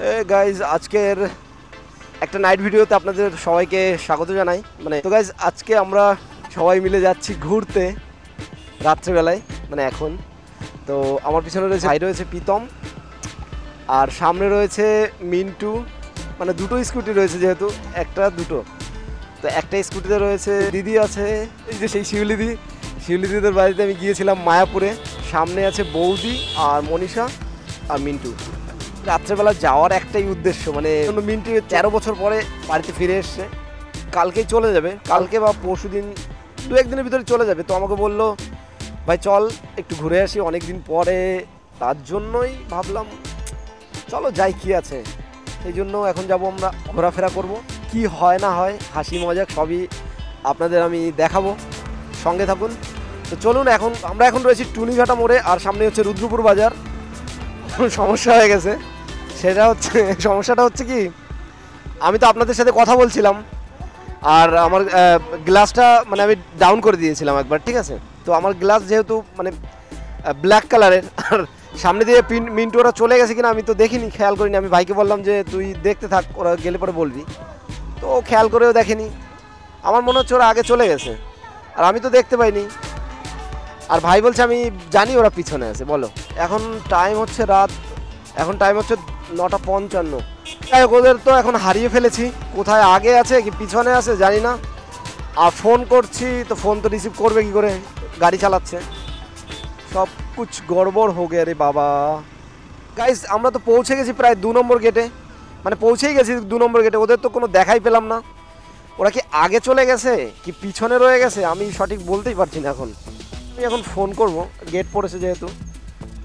Guys আজকের একটা night ভিডিওতে আপনাদের সবাইকে স্বাগত জানাই। তো গাইজ আজকে আমরা সবাই মিলে যাচ্ছি ঘুরতে রাত্রেবেলায়, এখন। তো আমার পিছনে রয়েছে ভাই, রয়েছে প্রীতম, আর সামনে রয়েছে মিন্টু। দুটো স্কুটি রয়েছে, যেহেতু একটা দুটো, তো একটা স্কুটিতে রয়েছে দিদি আছে, এই যে সেই শিউলিদিদের বাড়িতে আমি গিয়েছিলাম মায়াপুরে। সামনে আছে বৌদি আর মনীষা আর মিন্টু। রাত্রেবেলা যাওয়ার একটাই উদ্দেশ্য, মিন্টু 13 বছর পরে বাড়িতে ফিরে এসছে। কালকেই চলে যাবে, কালকে বা পরশু দিন, দু একদিনের ভিতরে চলে যাবে। তো আমাকে বললো, ভাই চল একটু ঘুরে আসি অনেক দিন পরে। তার জন্যই ভাবলাম চলো যাই, কি আছে। সেই জন্য এখন যাব, আমরা ঘোরাফেরা করব। কি হয় না হয়, হাসি মজাক সবই আপনাদের আমি দেখাবো, সঙ্গে থাকুন। তো চলুন, আমরা এখন রয়েছি টুনিঘাটা মোড়ে, আর সামনে হচ্ছে রুদ্রপুর বাজার। সমস্যা হয়ে গেছে, সমস্যাটা হচ্ছে কি, আমি তো আপনাদের সাথে কথা বলছিলাম, আর আমার গ্লাসটা আমি ডাউন করে দিয়েছিলাম একবার, ঠিক আছে। তো আমার গ্লাস যেহেতু ব্ল্যাক কালারের, আর সামনে দিয়ে মিন্টু ওরা চলে গেছে কিনা আমি তো দেখিনি, খেয়াল করিনি। আমি ভাইকে বললাম যে তুই দেখতে থাক, ওরা গেলে পরে বলবি। তো খেয়াল করেও দেখেনি, আমার মনে হচ্ছে ওরা আগে চলে গেছে, আর আমি তো দেখতে পাইনি। আর ভাই বলছে আমি জানি ওরা পিছনে আছে। বলো, এখন টাইম হচ্ছে 9:55। ওদের তো এখন হারিয়ে ফেলেছি, কোথায় আগে আছে কি পিছনে আছে জানি না। আর ফোন করছি তো ফোন তো রিসিভ করবে কি করে, গাড়ি চালাচ্ছে। সব কুছ গড়বড় হয়ে গে রে বাবা। গাইস আমরা তো পৌঁছে গেছি প্রায় 2 নম্বর গেটে, পৌঁছেই গেছি 2 নম্বর গেটে। ওদের তো কোনো দেখাই পেলাম না, ওরা কি আগে চলে গেছে কি পিছনে রয়ে গেছে আমি সঠিক বলতেই পারছি না। আমি এখন ফোন করব, গেট পড়েছে যেহেতু।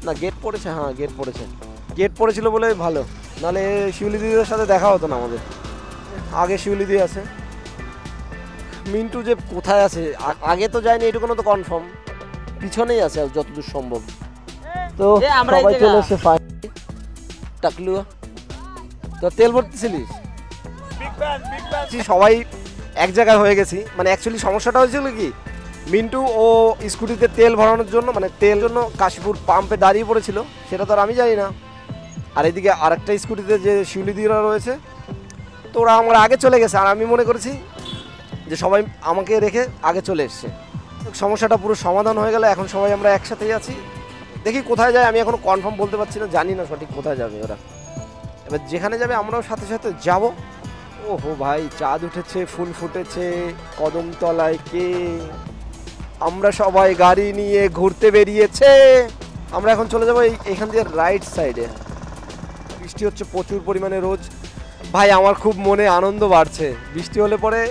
না গেট পড়েছে, হ্যাঁ গেট পড়েছিল বলে ভালো, নাহলে শিউলি দিদির সাথে দেখা হতো না আমাদের। আগে শিউলি দিদি আছে, মিন্টু যে কোথায় আছে আগে তো যায়নি এটুকুনো তো কনফার্ম, পিছনেই আছে যতদূর সম্ভব। তো সবাই চলে এসে টাকলু তো তেল ভরতেছিলিস, সবাই এক জায়গায় হয়ে গেছি। অ্যাকচুয়ালি সমস্যাটা হয়েছিল কি, মিন্টু ও স্কুটিতে তেল ভরানোর জন্য তেল জন্য কাশীপুর পাম্পে দাঁড়িয়ে পড়েছিল, সেটা তো আর আমি জানি না। আর এদিকে আরেকটা স্কুটিতে যে শিউলি দিদিরা রয়েছে, তো ওরা আমার আগে চলে গেছে, আর আমি মনে করেছি যে সবাই আমাকে রেখে আগে চলে এসছে। সমস্যাটা পুরো সমাধান হয়ে গেল, এখন সবাই আমরা একসাথেই আছি। দেখি কোথায় যায়, আমি এখনও কনফার্ম বলতে পারছি না, জানি না সঠিক কোথায় যাবে ওরা। এবার যেখানে যাবে আমরাও সাথে সাথে যাব। ওহো ভাই, চাঁদ উঠেছে, ফুল ফুটেছে কদমতলায়, কে আমরা সবাই গাড়ি নিয়ে ঘুরতে বেরিয়েছে। আমরা এখন চলে যাবো এইখান দিয়ে রাইট সাইডে। বৃষ্টি হচ্ছে প্রচুর পরিমাণে রোজ। ভাই আমার খুব মনে আনন্দ বাড়ছে, বৃষ্টি হলে পরে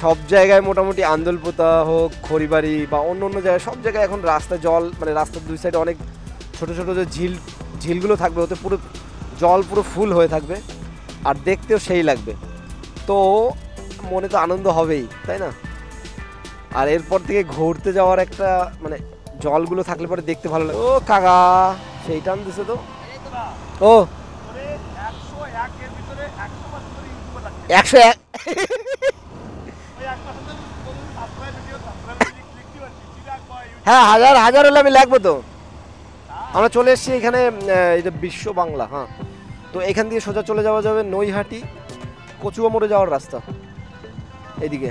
সব জায়গায় মোটামুটি আন্দোলপোতা হোক, খড়িবাড়ি বা অন্য জায়গায়, সব জায়গায় এখন রাস্তায় জল, রাস্তার দুই সাইডে অনেক ছোট ছোট যে ঝিলগুলো থাকবে, ওতে পুরো জল পুরো ফুল হয়ে থাকবে, আর দেখতেও সেই লাগবে। তো মনে তো আনন্দ হবেই, তাই না? আর এরপর থেকে ঘুরতে যাওয়ার একটা জলগুলো থাকলে পরে দেখতে ভালো লাগে। ও কাকা সেই টান দিছে তো। ও 101 হ্যাঁ, হাজার হলে আমি লাগবো। তো আমরা চলে এসেছি এখানে, এটা বিশ্ব বাংলা। হ্যাঁ, তো এখান দিয়ে সোজা চলে যাওয়া যাবে নৈহাটি কচুয়া মোড়ে যাওয়ার রাস্তা। এদিকে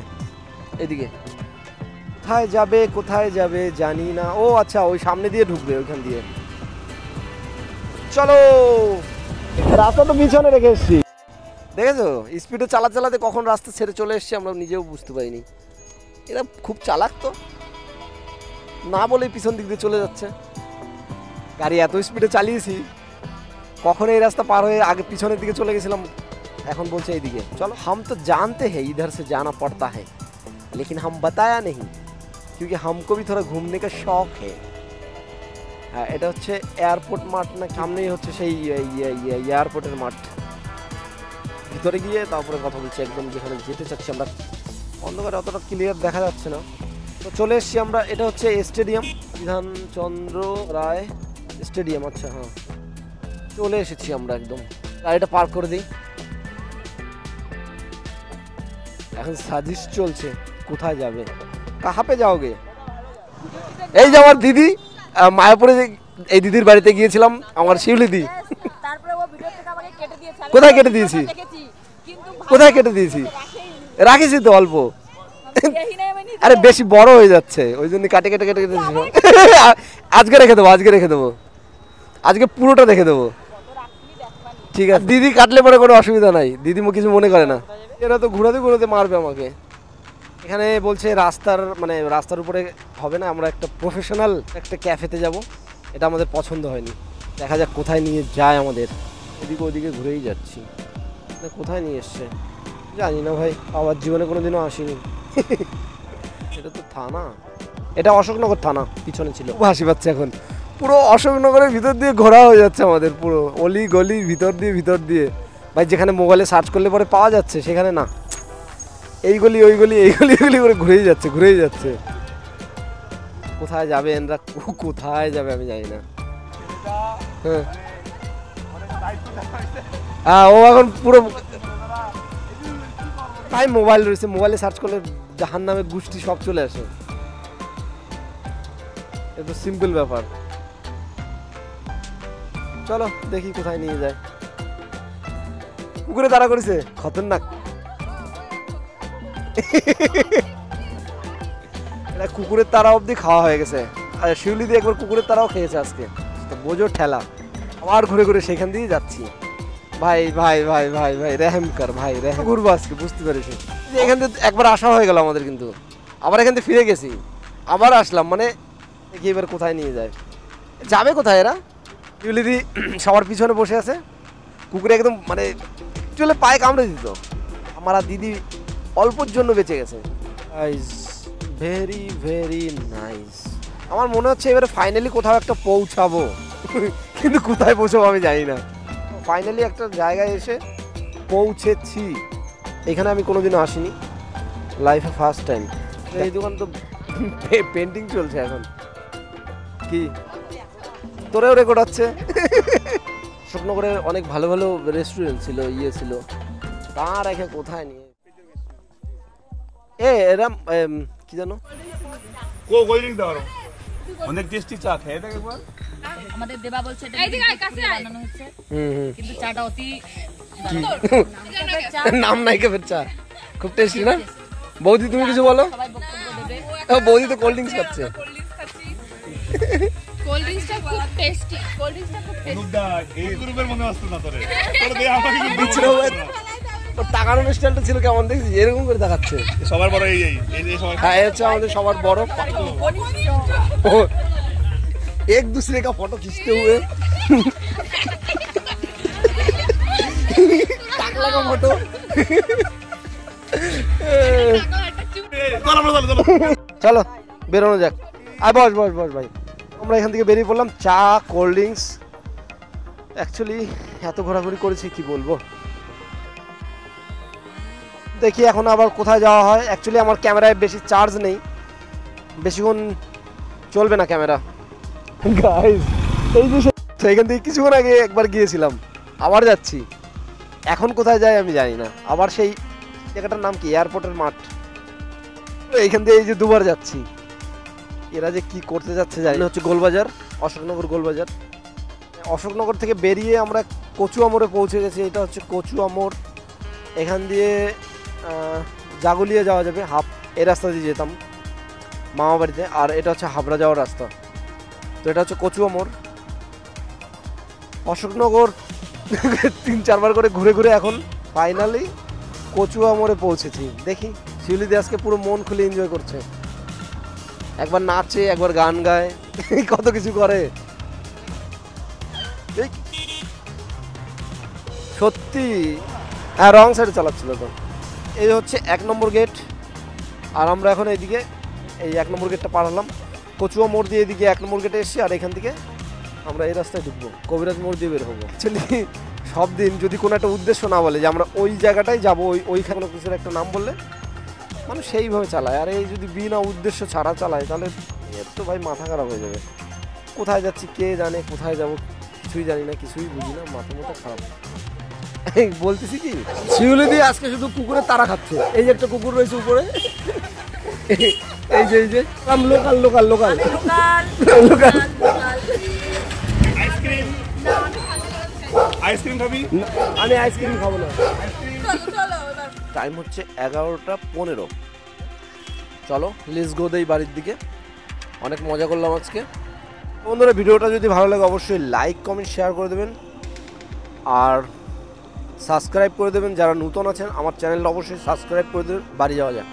কোথায় যাবে জানি না। ও আচ্ছা, ওই সামনে দিয়ে ঢুকবে, ওইখান দিয়ে। চলো, রাস্তা তো পিছনে রেখে এসছি, দেখেছো? স্পিডে চালাতে কখন রাস্তা ছেড়ে চলে এসছি আমরা নিজেও বুঝতে পারিনি। এরা খুব চালাক, তো না বলেই পিছন দিক দিয়ে চলে যাচ্ছে। গাড়ি এত স্পিডে চালিয়েছি, কখন এই রাস্তা পার হয়ে আগে পিছনের দিকে চলে গেছিলাম, এখন বলছে এইদিকে চলো। हम तो जानते हैं इधर से जाना पड़ता है, लेकिन हम बताया नहीं, क्योंकि हमको भी थोड़ा घूमने का शौक है। হ্যাঁ, এটা হচ্ছে এয়ারপোর্ট মাঠ, না সামনেই হচ্ছে সেই এয়ারপোর্টের মাঠ। ভিতরে গিয়ে তারপরে কথা বলছি, একদম যেখানে যেতে চাচ্ছি আমরা। অন্ধকারে অতটা ক্লিয়ার দেখা যাচ্ছে না। তো চলে এসছি আমরা, এটা হচ্ছে স্টেডিয়াম, বিধানচন্দ্র রায় স্টেডিয়াম। আচ্ছা হ্যাঁ, চলে এসেছি আমরা একদম। গাড়িটা পার্ক করে দিই। এখন সাজিশ চলছে, কোথায় যাবে, কাহা পে যাওগে। এই যে আমার দিদি, মায়াপুরে এই দিদির বাড়িতে গিয়েছিলাম, আমার শিউলি দি। কোথায় কেটে দিয়েছি? কোথায় কেটে দিয়েছি? রাখিছি তো অল্প। আরে বেশি বড় হয়ে যাচ্ছে ওই জন্য কাটে কেটে কেটে কেটে আজকে রেখে দেবো, আজকে রেখে দেবো, আজকে পুরোটা রেখে দেবো। ঠিক আছে, দিদি কাটলে পরে কোনো অসুবিধা নাই, দিদি কিছু মনে করে না। এরা তো ঘুরাতে ঘুরাতে মারবে আমাকে। এখানে বলছে রাস্তার উপরে হবে না, আমরা একটা প্রফেশনাল একটা ক্যাফেতে যাব। এটা আমাদের পছন্দ হয়নি, দেখা যাক কোথায় নিয়ে যায় আমাদের। এদিকে ওদিকে ঘুরেই যাচ্ছি, কোথায় নিয়ে এসছে জানি না ভাই, আবার জীবনে কোনোদিনও আসিনি। এটা তো থানা, এটা অশোকনগর থানা পিছনে ছিল। হাসি পাচ্ছে এখন, পুরো অশোকনগরের ভিতর দিয়ে ঘোরা হয়ে যাচ্ছে আমাদের, পুরো অলি গলি ভিতর দিয়ে ভাই। যেখানে মোবাইলে সার্চ করলে পরে পাওয়া যাচ্ছে সেখানে না, এই গলি ওই গলি এই গলি ওই গলি করে ঘুরেই যাচ্ছে। কোথায় যাবে এনরা, কোথায় যাবে আমি জানি না। হ্যাঁ ও এখন পুরো ভাই মোবাইল রয়েছে, মোবাইলে সার্চ করলে জাহান নামে গোষ্ঠী সব চলে আসে। এটা সিম্পল ব্যাপার। চলো দেখি কোথায় নিয়ে যায়। পুকুরে তাড়া করেছে, খতরনাক। এটা কুকুরের তারা অবধি খাওয়া হয়ে গেছে, আর শিউলি দিয়ে একবার কুকুরের তারাও খেয়েছে আজকে। তো বোঝো ঠেলা, আবার ঘুরে ঘুরে সেখান দিয়েই যাচ্ছি। ভাই ভাই ভাই ভাই ভাই রেহেম কর ভাই, রেহেম ঘুরবো আজকে, বুঝতে পেরেছি। এখান থেকে একবার আসা হয়ে গেল আমাদের, কিন্তু আবার এখান থেকে ফিরে গেছি, আবার আসলাম। মানে দেখি এবার কোথায় নিয়ে যায়, যাবে কোথায় এরা। শিউলিদি সবার পিছনে বসে আছে, কুকুরে একদম মানে চলে পায়ে কামড়ে দিত। আমার আর দিদি অল্পর জন্য বেঁচে গেছে। Very very nice. আমার মনে হচ্ছে এবারে ফাইনালি কোথাও একটা পৌঁছাবো, কিন্তু কোথায় পৌঁছাবো আমি জানি না। ফাইনালি একটা জায়গায় এসে পৌঁছেছি। এখানে আমি কোনোদিনও আসিনি, লাইফে ফার্স্ট টাইম। এই দোকান তো পেন্টিং চলছে এখন, কি তোরেও রেকর্ড হচ্ছে। অশোকনগরে অনেক ভালো ভালো রেস্টুরেন্ট ছিল, ছিল, তার রেখে কোথায় নিয়ে এরম কি জানো অনেক টেস্টি চা খেয়ে দেখ একবার। আমাদের দেবা বলছে এটা বানানো হচ্ছে, কিন্তু চাটা অতি নাম নাই কেফের চা, খুব টেস্টি না? বৌদি তুমি কিছু বলো। সবাই বক্তব্য দেবে। বৌদি তো কোল্ড ড্রিঙ্কস খাচ্ছে। কোল্ড ড্রিঙ্কসটা খুব টেস্টি, কোল্ড ড্রিঙ্কসটা খুব টেস্টি। অনুদা এই গ্রুপের মনে আসছে না তোরে, তোরে দে আমাকে দিচ্ছ ওর তাকানোর স্টাইলটা ছিল কেমন দেখছিস, এরকম করে দেখাচ্ছে। সবার বড় এই সবাই। হ্যাঁ এই হচ্ছে আমাদের সবার বড়। एक दूसरे का फोटो खींचते हुए टाकला का फोटो। চলো বেরোনো যাক। আর বস বস বস ভাই, আমরা এখান থেকে বেরিয়ে পড়লাম। চা কোল্ড ড্রিঙ্কস, অ্যাকচুয়ালি এত ঘোরাঘুরি করেছি কি বলবো। দেখি এখন আবার কোথায় যাওয়া হয়। অ্যাকচুয়ালি আমার ক্যামেরায় বেশি চার্জ নেই, বেশিক্ষণ চলবে না ক্যামেরা। গাইস এই যে এখান থেকে কিছুক্ষণ আগে একবার গিয়েছিলাম, আবার যাচ্ছি। এখন কোথায় যাই আমি জানি না। আবার সেই জায়গাটার নাম কি, এয়ারপোর্টের মাঠ। এইখান দিয়ে এই যে দুবার যাচ্ছি, এরা যে কি করতে যাচ্ছে জানি না। হচ্ছে গোলবাজার, অশোকনগর গোলবাজার। অশোকনগর থেকে বেরিয়ে আমরা কচুয়া মোড়ে পৌঁছে গেছি। এটা হচ্ছে কচুয়া মোড়। এখান দিয়ে জাগুলিয়া যাওয়া যাবে, এই রাস্তা দিয়ে যেতাম মামা বাড়িতে। আর এটা হচ্ছে হাবড়া যাওয়ার রাস্তা। তো এটা হচ্ছে কচুয়া মোড়। অশোকনগর 3-4 করে ঘুরে ঘুরে এখন ফাইনালি কচুয়া মোড়ে পৌঁছেছি। দেখি শিউলিদি আজকে পুরো মন খুলে এনজয় করছে, একবার নাচে, একবার গান গায়, কত কিছু করে সত্যি। হ্যাঁ রং সাইডে চালাচ্ছিল তো। এই হচ্ছে 1 নম্বর গেট, আর আমরা এখন এইদিকে এই 1 নম্বর গেটটা পার হলাম। কচুয়া মোড় দিয়ে এদিকে 1 নম্বর গেটে এসেছি, আর এখান থেকে আমরা এই রাস্তায় ঢুকবো, কবিরাজ মোড় দিয়ে বের হবো। অ্যাকচুয়ালি সব দিন যদি কোনো একটা উদ্দেশ্য না বলে যে আমরা ওই জায়গাটাই যাবো, ওইখানে কিছুর একটা নাম বললে মানুষ সেইভাবে চালায়। আর এই যদি বিনা উদ্দেশ্য ছাড়া চালায় তাহলে এর তো ভাই মাথা খারাপ হয়ে যাবে। কোথায় যাচ্ছি কে জানে, কোথায় যাবো কিছুই জানি না, কিছুই বুঝি না, মাথা খারাপ। বলতেছি কি, শিউলিদি আজকে শুধু কুকুরের তারা খাচ্ছে। এই যে একটা কুকুর রয়েছে উপরে, এই যে local local local local ice cream ice cream খাবি? আমি আইসক্রিম খাবো না। চলো চলো এবার টাইম হচ্ছে 11:15। চলো লেটস গো দেই বাড়ির দিকে। অনেক মজা করলাম আজকে। বন্ধুরা ভিডিওটা যদি ভালো লাগে অবশ্যই লাইক কমেন্ট শেয়ার করে দেবেন আর সাবস্ক্রাইব করে দেবেন। যারা নতুন আছেন আমার চ্যানেলটা অবশ্যই সাবস্ক্রাইব করে দেবেন। বাড়ি যাওয়া যাক।